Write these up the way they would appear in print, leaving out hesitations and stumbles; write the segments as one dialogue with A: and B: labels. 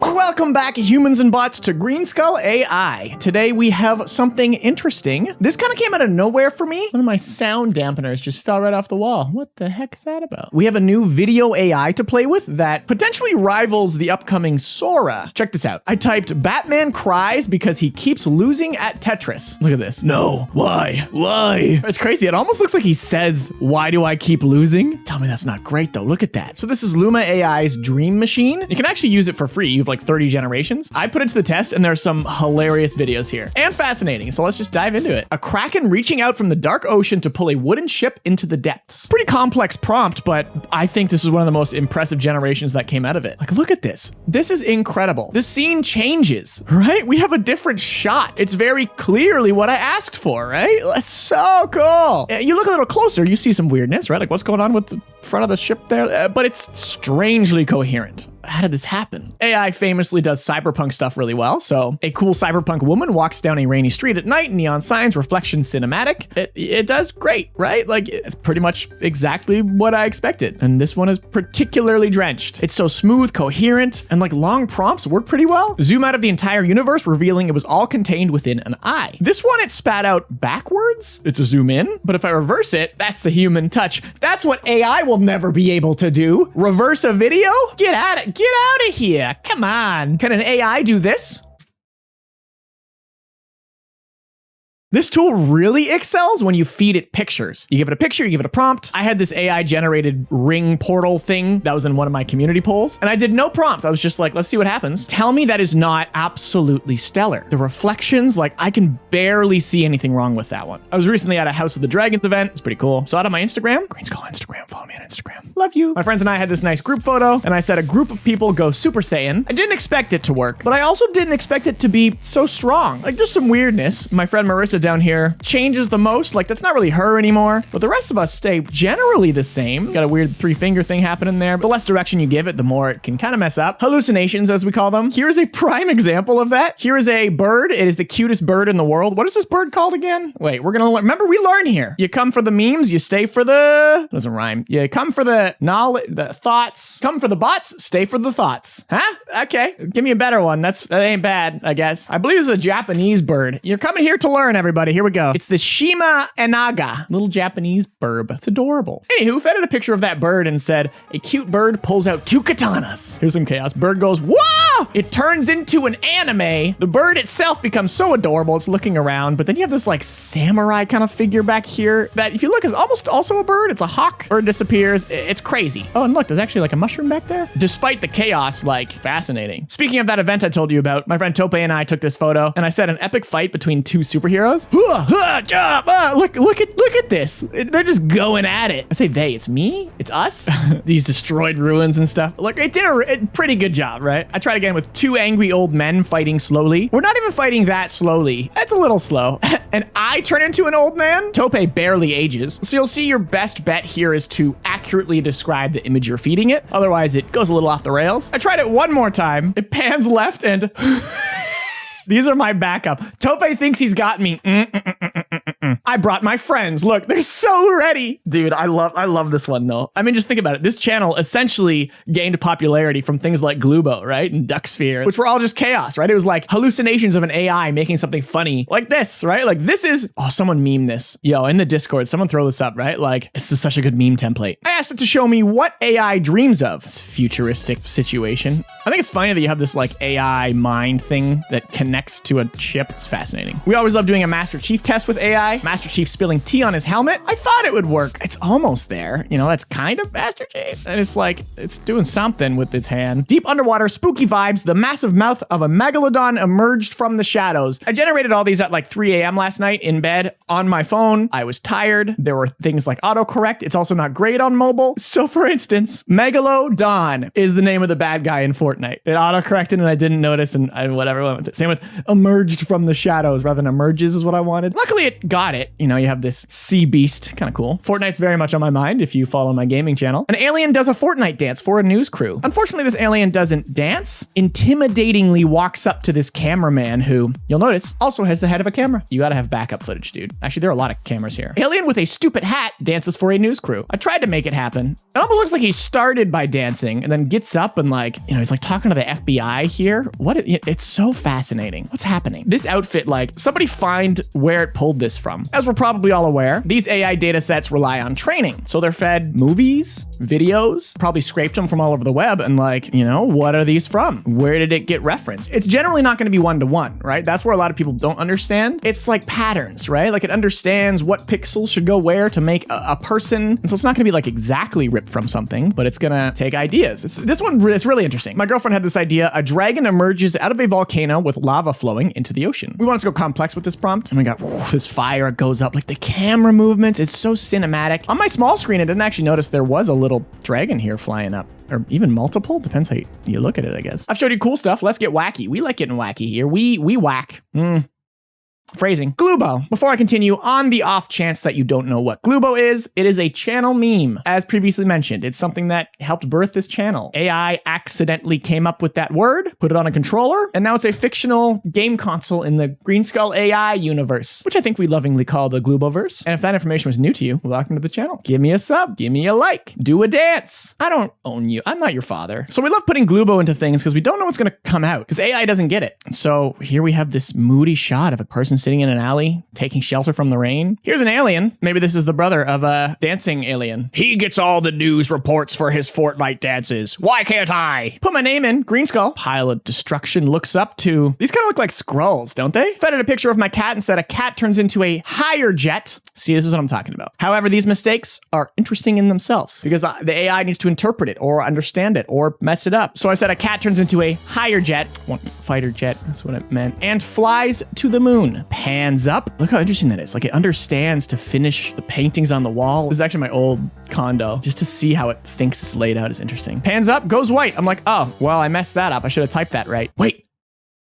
A: Welcome back, humans and bots, to Greenskull AI. Today we have something interesting. This kind of came out of nowhere for me. One of my sound dampeners just fell right off the wall. What the heck is that about? We have a new video AI to play with that potentially rivals the upcoming SORA. Check this out. I typed Batman cries because he keeps losing at Tetris. Look at this. No, why? It's crazy. It almost looks like he says, why do I keep losing? Tell me that's not great though. Look at that. So this is Luma AI's Dream Machine. You can actually use it for free. You have like 30 generations. I put it to the test and there's some hilarious videos here and fascinating. So let's just dive into it. A kraken reaching out from the dark ocean to pull a wooden ship into the depths. Pretty complex prompt, but I think this is one of the most impressive generations that came out of it. Like, look at this. This is incredible. The scene changes, right? We have a different shot. It's very clearly what I asked for, right? That's so cool. You look a little closer, you see some weirdness, right? Like what's going on with the front of the ship there? But it's strangely coherent. How did this happen? AI famously does cyberpunk stuff really well. So a cool cyberpunk woman walks down a rainy street at night, neon signs, reflection cinematic. It does great, right? Like it's pretty much exactly what I expected. And this one is particularly drenched. It's so smooth, coherent, and like long prompts work pretty well. Zoom out of the entire universe, revealing it was all contained within an eye. This one, it spat out backwards. It's a zoom in, but if I reverse it, that's the human touch. That's what AI will never be able to do. Reverse a video? Get at it. Get out of here. Come on. Can an AI do this? This tool really excels when you feed it pictures. You give it a picture, you give it a prompt. I had this AI generated ring portal thing that was in one of my community polls, and I did no prompt. I was just like, let's see what happens. Tell me that is not absolutely stellar. The reflections, like I can barely see anything wrong with that one. I was recently at a House of the Dragons event. It's pretty cool. Saw it on my Instagram. Greenskull Instagram. Follow me on Instagram. Love you. My friends and I had this nice group photo, and I said a group of people go Super Saiyan. I didn't expect it to work, but I also didn't expect it to be so strong. Like there's some weirdness. My friend Marissa down here changes the most. Like that's not really her anymore, but the rest of us stay generally the same. Got a weird 3-finger thing happening there. The less direction you give it, the more it can kind of mess up. Hallucinations, as we call them. Here's a prime example of that. Here is a bird. It is the cutest bird in the world. What is this bird called again? Wait, we're gonna learn. Remember, we learn here. You come for the memes, you stay for the... Doesn't rhyme. You come for the knowledge, the thoughts. Come for the bots, stay for the thoughts. Huh? Okay, give me a better one. That ain't bad, I guess. I believe it's a Japanese bird. You're coming here to learn, everybody. Here we go. It's the Shima Enaga, little Japanese burb. It's adorable. Anywho, fed it a picture of that bird and said, a cute bird pulls out 2 katanas. Here's some chaos. Bird goes, whoa! It turns into an anime. The bird itself becomes so adorable. It's looking around, but then you have this like samurai kind of figure back here that if you look is almost also a bird. It's a hawk. Bird disappears. It's crazy. Oh, and look, there's actually like a mushroom back there. Despite the chaos, like fascinating. Speaking of that event I told you about, my friend Tope and I took this photo and I said an epic fight between 2 superheroes. Look at this. They're just going at it. I say they, it's me, it's us. These destroyed ruins and stuff. Look, it did a pretty good job, right? I tried again with 2 angry old men fighting slowly. We're not even fighting that slowly. That's a little slow. And I turn into an old man. Tope barely ages. So you'll see your best bet here is to accurately describe the image you're feeding it. Otherwise it goes a little off the rails. I tried it one more time. It pans left and these are my backup. Tope thinks he's got me. I brought my friends. Look, they're so ready. Dude, I love this one though. I mean, just think about it. This channel essentially gained popularity from things like Glubo, right? And Ducksphere, which were all just chaos, right? It was like hallucinations of an AI making something funny like this, right? Like this is, oh, someone meme this. Yo, in the Discord, someone throw this up, right? Like, this is such a good meme template. I asked it to show me what AI dreams of. This futuristic situation. I think it's funny that you have this like AI mind thing that connects to a chip. It's fascinating. We always love doing a Master Chief test with AI. Master Chief spilling tea on his helmet. I thought it would work. It's almost there. You know, that's kind of Master Chief. And it's like, it's doing something with its hand. Deep underwater, spooky vibes. The massive mouth of a megalodon emerged from the shadows. I generated all these at like 3 a.m. last night in bed on my phone. I was tired. There were things like autocorrect. It's also not great on mobile. So for instance, Megalodon is the name of the bad guy in Fortnite. It autocorrected and I didn't notice and whatever. Same with emerged from the shadows rather than emerges is what I wanted. Luckily it got got it. You know, you have this sea beast, kind of cool. Fortnite's very much on my mind if you follow my gaming channel. An alien does a Fortnite dance for a news crew. Unfortunately, this alien doesn't dance, intimidatingly walks up to this cameraman who, you'll notice, also has the head of a camera. You gotta have backup footage, dude. Actually, there are a lot of cameras here. Alien with a stupid hat dances for a news crew. I tried to make it happen. It almost looks like he started by dancing and then gets up and like, you know, he's like talking to the FBI here. It's so fascinating. What's happening? This outfit, like, somebody find where it pulled this from. As we're probably all aware, these AI data sets rely on training. So they're fed movies, videos, probably scraped them from all over the web and like, you know, what are these from? Where did it get referenced? It's generally not going to be one-to-one, right? That's where a lot of people don't understand. It's like patterns, right? Like it understands what pixels should go where to make a person. And so it's not going to be like exactly ripped from something, but it's going to take ideas. This one is really interesting. My girlfriend had this idea. A dragon emerges out of a volcano with lava flowing into the ocean. We wanted to go complex with this prompt and we got this fire goes up, like the camera movements. It's so cinematic. On my small screen, I didn't actually notice there was a little dragon here flying up. Or even multiple, depends how you look at it, I guess. I've showed you cool stuff. Let's get wacky. We like getting wacky here. We whack. Phrasing. Glubo. Before I continue, on the off chance that you don't know what Glubo is, it is a channel meme. As previously mentioned, it's something that helped birth this channel. AI accidentally came up with that word, put it on a controller, and now it's a fictional game console in the Greenskull AI universe, which I think we lovingly call the Gluboverse. And if that information was new to you, welcome to the channel. Give me a sub, give me a like, do a dance. I don't own you. I'm not your father. So we love putting Glubo into things because we don't know what's going to come out because AI doesn't get it. So here we have this moody shot of a person sitting in an alley, taking shelter from the rain. Here's an alien. Maybe this is the brother of a dancing alien. He gets all the news reports for his Fortnite dances. Why can't I? Put my name in, Greenskull. Pile of destruction looks up to... These kind of look like scrolls, don't they? Fed it a picture of my cat and said a cat turns into a higher jet. See, this is what I'm talking about. However, these mistakes are interesting in themselves because the AI needs to interpret it or understand it or mess it up. So I said a cat turns into a higher jet, fighter jet, that's what it meant, and flies to the moon. Pans up. Look how interesting that is. Like it understands to finish the paintings on the wall. This is actually my old condo. Just to see how it thinks it's laid out is interesting. Pans up, goes white. I'm like, oh, well, I messed that up. I should have typed that right. Wait,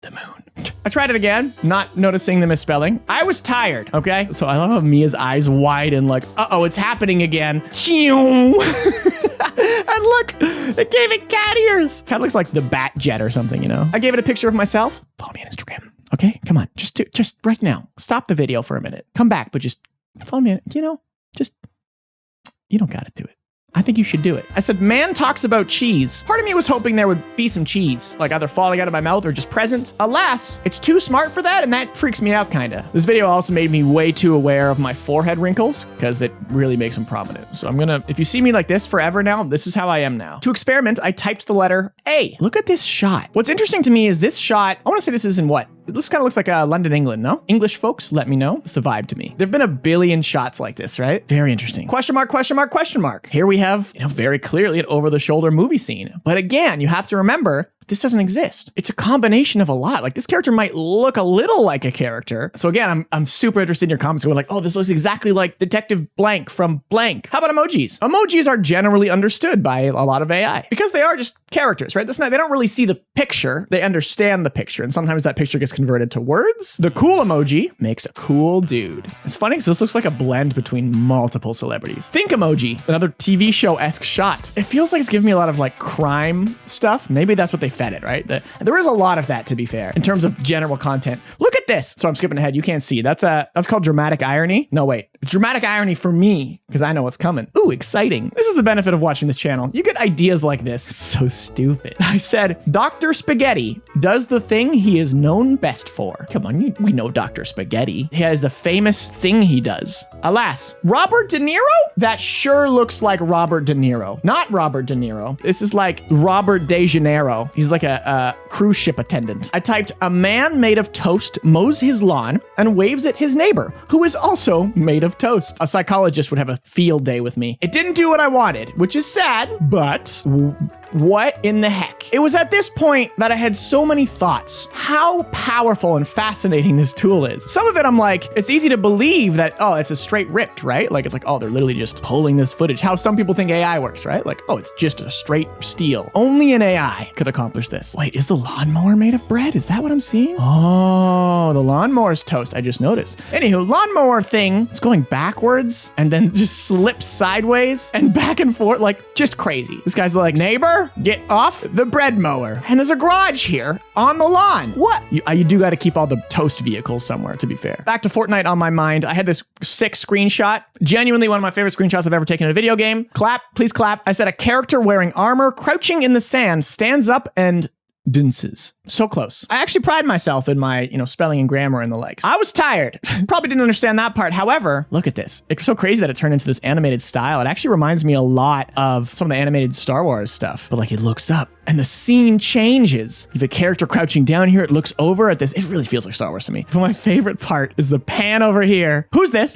A: the moon. I tried it again, not noticing the misspelling. I was tired, okay? So I love how Mia's eyes widen like, uh-oh, it's happening again. And look, it gave it cat ears. Kind of looks like the bat jet or something, you know? I gave it a picture of myself. Follow me on Instagram. Okay, come on, just right now. Stop the video for a minute. Come back, but just follow me, you know, you don't gotta do it. I think you should do it. I said, man talks about cheese. Part of me was hoping there would be some cheese, like either falling out of my mouth or just present. Alas, it's too smart for that, and that freaks me out kinda. This video also made me way too aware of my forehead wrinkles, because it really makes them prominent. So I'm gonna, if you see me like this forever now, this is how I am now. To experiment, I typed the letter A. Look at this shot. What's interesting to me is this shot, I wanna say this is in what? This kind of looks like London, England, no? English folks, let me know. It's the vibe to me. There've been a billion shots like this, right? Very interesting. Question mark, question mark, question mark. Here we have, you know, very clearly an over-the-shoulder movie scene. But again, you have to remember, this doesn't exist. It's a combination of a lot. Like this character might look a little like a character. So again, I'm super interested in your comments going like, oh, this looks exactly like Detective Blank from Blank. How about emojis? Emojis are generally understood by a lot of AI because they are just characters, right? They don't really see the picture. They understand the picture. And sometimes that picture gets converted to words. The cool emoji makes a cool dude. It's funny because this looks like a blend between multiple celebrities. Think emoji, another TV show-esque shot. It feels like it's giving me a lot of like crime stuff. Maybe that's what they fed it, right? There is a lot of that, to be fair, in terms of general content. Look at this. So I'm skipping ahead. You can't see. That's called dramatic irony. No, wait. It's dramatic irony for me because I know what's coming. Ooh, exciting. This is the benefit of watching this channel. You get ideas like this. It's so stupid. I said, Dr. Spaghetti does the thing he is known best for. Come on, we know Dr. Spaghetti. He has the famous thing he does. Alas, Robert De Niro? That sure looks like Robert De Niro. Not Robert De Niro. This is like Robert De Janeiro. He's like a cruise ship attendant. I typed, a man made of toast mows his lawn and waves at his neighbor, who is also made of of toast. A psychologist would have a field day with me. It didn't do what I wanted, which is sad, but what in the heck? It was at this point that I had so many thoughts. How powerful and fascinating this tool is. Some of it I'm like, it's easy to believe that, oh, it's a straight ripped, right? Like it's like, oh, they're literally just pulling this footage. How some people think AI works, right? Like, oh, it's just a straight steel. Only an AI could accomplish this. Wait, is the lawnmower made of bread? Is that what I'm seeing? Oh, the lawnmower's toast. I just noticed. Anywho, lawnmower thing, it's going backwards and then just slips sideways and back and forth, like just crazy. This guy's like, neighbor, get off the bread mower. And there's a garage here on the lawn. What? You do got to keep all the toast vehicles somewhere, to be fair. Back to Fortnite on my mind. I had this sick screenshot. Genuinely one of my favorite screenshots I've ever taken in a video game. Clap, please clap. I said a character wearing armor, crouching in the sand, stands up and dunces. So close. I actually pride myself in my, spelling and grammar and the likes. I was tired. Probably didn't understand that part. However, look at this. It's so crazy that it turned into this animated style. It actually reminds me a lot of some of the animated Star Wars stuff. But like it looks up and the scene changes. You have a character crouching down here. It looks over at this. It really feels like Star Wars to me. But my favorite part is the pan over here. Who's this?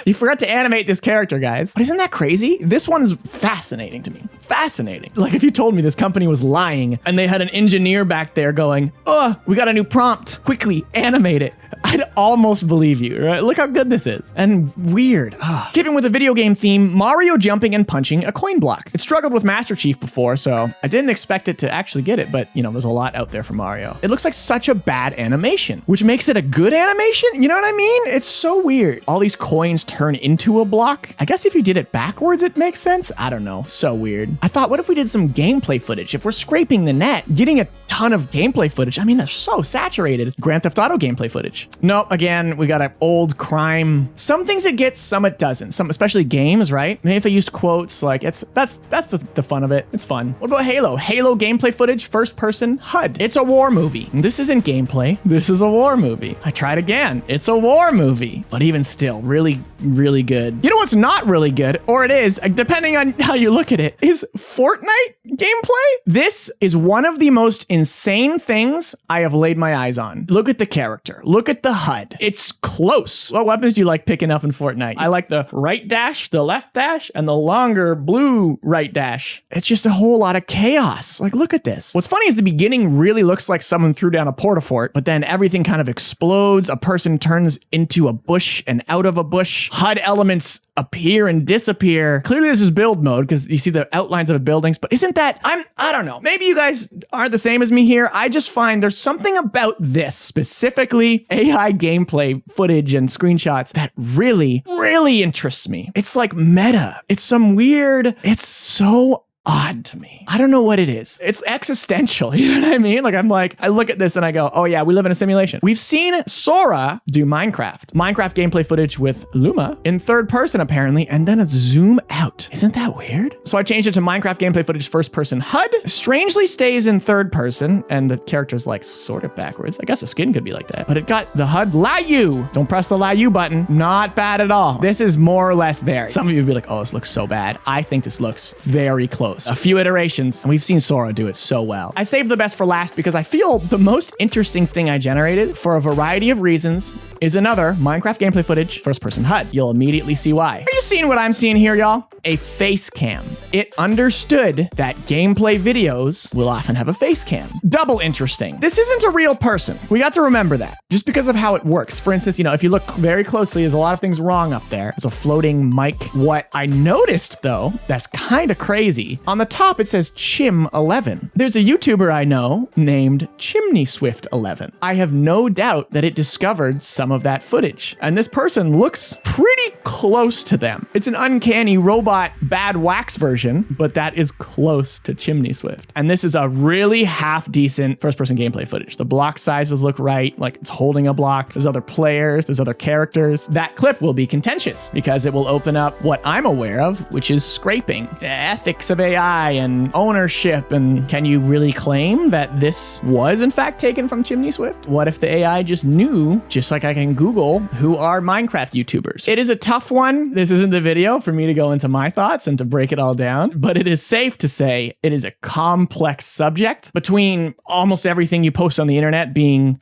A: You forgot to animate this character, guys. But isn't that crazy? This one is fascinating to me. Fascinating. Like if you told me this company was lying and they had an engineer back there going, oh, we got a new prompt. Quickly animate it. I'd almost believe you, right? Look how good this is. And weird. Keeping with the video game theme, Mario jumping and punching a coin block. It struggled with Master Chief before, so I didn't expect it to actually get it, but there's a lot out there for Mario. It looks like such a bad animation, which makes it a good animation. You know what I mean? It's so weird. All these coins turn into a block. I guess if you did it backwards, it makes sense. I don't know. So weird. I thought, what if we did some gameplay footage? If we're scraping the net, getting a ton of gameplay footage. I mean, they're so saturated. Grand Theft Auto gameplay footage. Nope, again, we got an old crime. Some things it gets, some it doesn't. Some, especially games, right? Maybe if they used quotes, like that's the fun of it. It's fun. What about Halo? Halo gameplay footage, first person HUD. It's a war movie. This isn't gameplay. This is a war movie. I tried again. It's a war movie. But even still, really, really good. You know what's not really good, or it is, depending on how you look at it, is Fortnite gameplay. This is one of the most insane things I have laid my eyes on. Look at the character. Look at the HUD. It's close. What weapons do you like picking up in Fortnite? I like the right dash, the left dash, and the longer blue right dash. It's just a whole lot of chaos. Like, look at this. What's funny is the beginning really looks like someone threw down a porta-fort, but then everything kind of explodes. A person turns into a bush and out of a bush. HUD elements appear and disappear. Clearly this is build mode because you see the outlines of the buildings, but isn't that, I don't know. Maybe you guys aren't the same as me here. I just find there's something about this, specifically AI gameplay footage and screenshots, that really, really interests me. It's like meta. It's it's so odd to me. I don't know what it is. It's existential. You know what I mean? Like, I look at this and I go, oh yeah, we live in a simulation. We've seen SORA do Minecraft gameplay footage with Luma in third person apparently, and then it's zoom out. Isn't that weird? So I changed it to Minecraft gameplay footage first person HUD. Strangely stays in third person and the character's like sort of backwards. I guess the skin could be like that, but it got the HUD Layu. Don't press the Layu button. Not bad at all. This is more or less there. Some of you would be like, oh, this looks so bad. I think this looks very close. A few iterations, and we've seen SORA do it so well. I saved the best for last because I feel the most interesting thing I generated, for a variety of reasons, is another Minecraft gameplay footage first-person HUD. You'll immediately see why. Are you seeing what I'm seeing here, y'all? A face cam. It understood that gameplay videos will often have a face cam. Double interesting. This isn't a real person. We got to remember that, just because of how it works. For instance, if you look very closely, there's a lot of things wrong up there. There's a floating mic. What I noticed, though, that's kind of crazy, on the top it says Chim11. There's a YouTuber I know named Chimney Swift 11. I have no doubt that it discovered some of that footage, and this person looks pretty close to them. It's an uncanny robot bad wax version, but that is close to Chimney Swift. And this is a really half decent first person gameplay footage. The block sizes look right, like it's holding a block. There's other players, there's other characters. That clip will be contentious because it will open up what I'm aware of, which is scraping, ethics of AI and ownership. And can you really claim that this was in fact taken from Chimney Swift? What if the AI just knew, just like I can Google, who are Minecraft YouTubers? It is a tough one. This isn't the video for me to go into my thoughts and to break it all down, but it is safe to say it is a complex subject, between almost everything you post on the internet being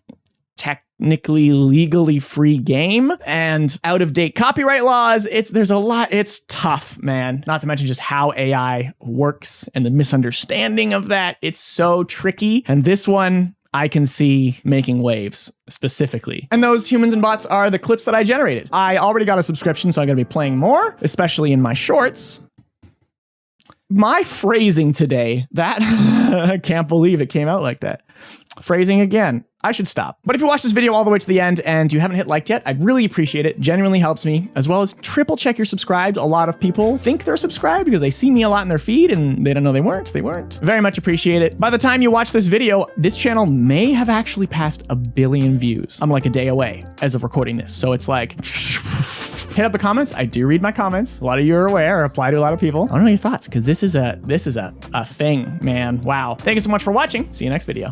A: tech technically legally free game and out of date copyright laws. There's a lot. It's tough, man. Not to mention just how AI works and the misunderstanding of that. It's so tricky. And this one I can see making waves specifically. And those humans and bots are the clips that I generated. I already got a subscription, so I'm going to be playing more, especially in my shorts. My phrasing today, that I can't believe it came out like that. Phrasing again. I should stop. But if you watch this video all the way to the end and you haven't hit like yet, I'd really appreciate it. Genuinely helps me, as well as triple check you're subscribed. A lot of people think they're subscribed because they see me a lot in their feed and they don't know they weren't. They weren't. Very much appreciate it. By the time you watch this video, this channel may have actually passed 1 billion views. I'm like a day away as of recording this. So it's like, hit up the comments. I do read my comments. A lot of you are aware, or apply to a lot of people. I don't know your thoughts, because this is a thing, man. Wow. Thank you so much for watching. See you next video.